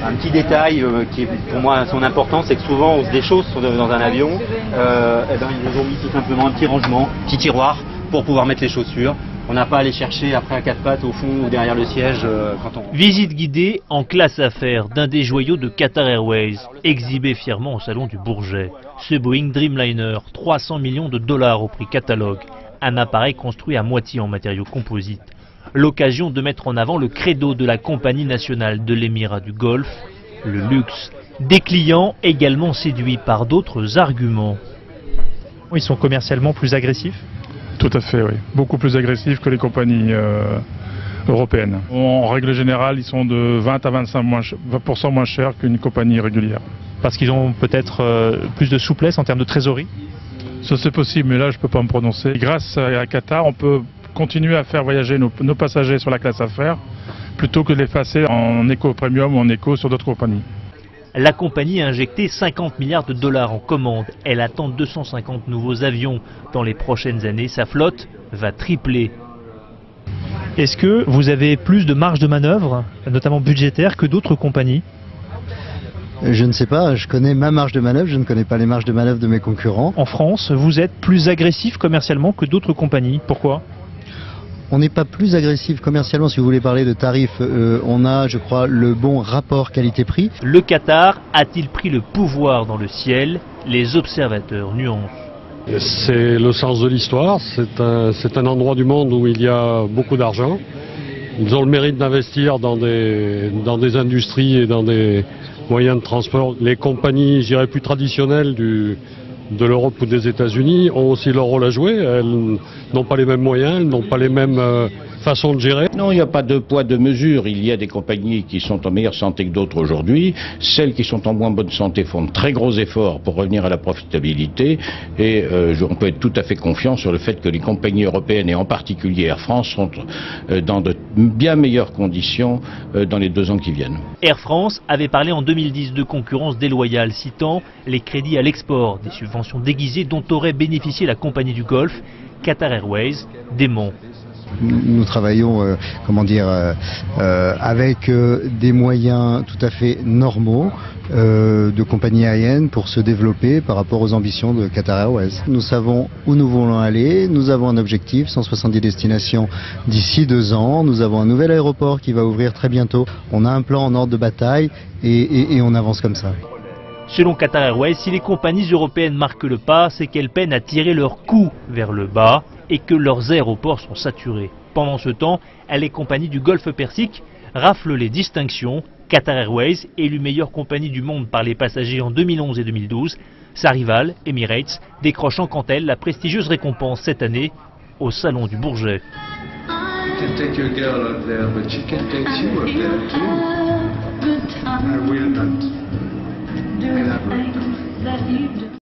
Un petit détail qui est pour moi son importance, c'est que souvent on se déchausse dans un avion, ils nous ont mis tout simplement un petit rangement, un petit tiroir pour pouvoir mettre les chaussures. On n'a pas à aller chercher après à quatre pattes au fond ou derrière le siège quand on... Visite guidée en classe affaires d'un des joyaux de Qatar Airways, exhibé fièrement au salon du Bourget. Ce Boeing Dreamliner, 300 millions de dollars au prix catalogue, un appareil construit à moitié en matériaux composites. L'occasion de mettre en avant le credo de la compagnie nationale de l'Émirat du Golfe, le luxe. Des clients également séduits par d'autres arguments. Ils sont commercialement plus agressifs ? Tout à fait, oui. Beaucoup plus agressifs que les compagnies européennes. En règle générale, ils sont de 20 à 20% moins chers qu'une compagnie régulière. Parce qu'ils ont peut-être plus de souplesse en termes de trésorerie ? Ça c'est possible, mais là je ne peux pas me prononcer. Grâce à Qatar, on peut continuer à faire voyager nos passagers sur la classe affaires plutôt que de les passer en éco premium ou en éco sur d'autres compagnies. La compagnie a injecté 50 milliards de dollars en commandes. Elle attend 250 nouveaux avions. Dans les prochaines années, sa flotte va tripler. Est-ce que vous avez plus de marge de manœuvre, notamment budgétaire, que d'autres compagnies ? Je ne sais pas, je connais ma marge de manœuvre, je ne connais pas les marges de manœuvre de mes concurrents. En France, vous êtes plus agressif commercialement que d'autres compagnies. Pourquoi ? On n'est pas plus agressif commercialement. Si vous voulez parler de tarifs, on a, je crois, le bon rapport qualité-prix. Le Qatar a-t-il pris le pouvoir dans le ciel? Les observateurs nuancent. C'est le sens de l'histoire, c'est un endroit du monde où il y a beaucoup d'argent. Ils ont le mérite d'investir dans des industries et dans des moyens de transport. Les compagnies, je dirais, plus traditionnelles de l'Europe ou des États-Unis ont aussi leur rôle à jouer. Elles n'ont pas les mêmes moyens, elles n'ont pas les mêmes façons de gérer. Non, il n'y a pas de poids, de mesure. Il y a des compagnies qui sont en meilleure santé que d'autres aujourd'hui. Celles qui sont en moins bonne santé font de très gros efforts pour revenir à la profitabilité. Et on peut être tout à fait confiant sur le fait que les compagnies européennes, et en particulier Air France, sont dans de bien meilleures conditions dans les 2 ans qui viennent. Air France avait parlé en 2010 de concurrence déloyale, citant les crédits à l'export, des subventions déguisées dont aurait bénéficié la compagnie du Golfe. Qatar Airways dément. Nous travaillons, avec des moyens tout à fait normaux de compagnies aériennes pour se développer par rapport aux ambitions de Qatar Airways. Nous savons où nous voulons aller, nous avons un objectif, 170 destinations d'ici 2 ans, nous avons un nouvel aéroport qui va ouvrir très bientôt, on a un plan en ordre de bataille et on avance comme ça. Selon Qatar Airways, si les compagnies européennes marquent le pas, c'est qu'elles peinent à tirer leurs coûts vers le bas et que leurs aéroports sont saturés. Pendant ce temps, les compagnies du Golfe Persique raflent les distinctions. Qatar Airways, élue meilleure compagnie du monde par les passagers en 2011 et 2012, sa rivale, Emirates, décrochant quant à elle la prestigieuse récompense cette année au Salon du Bourget. You can take your girl up there, but she can take you up there too.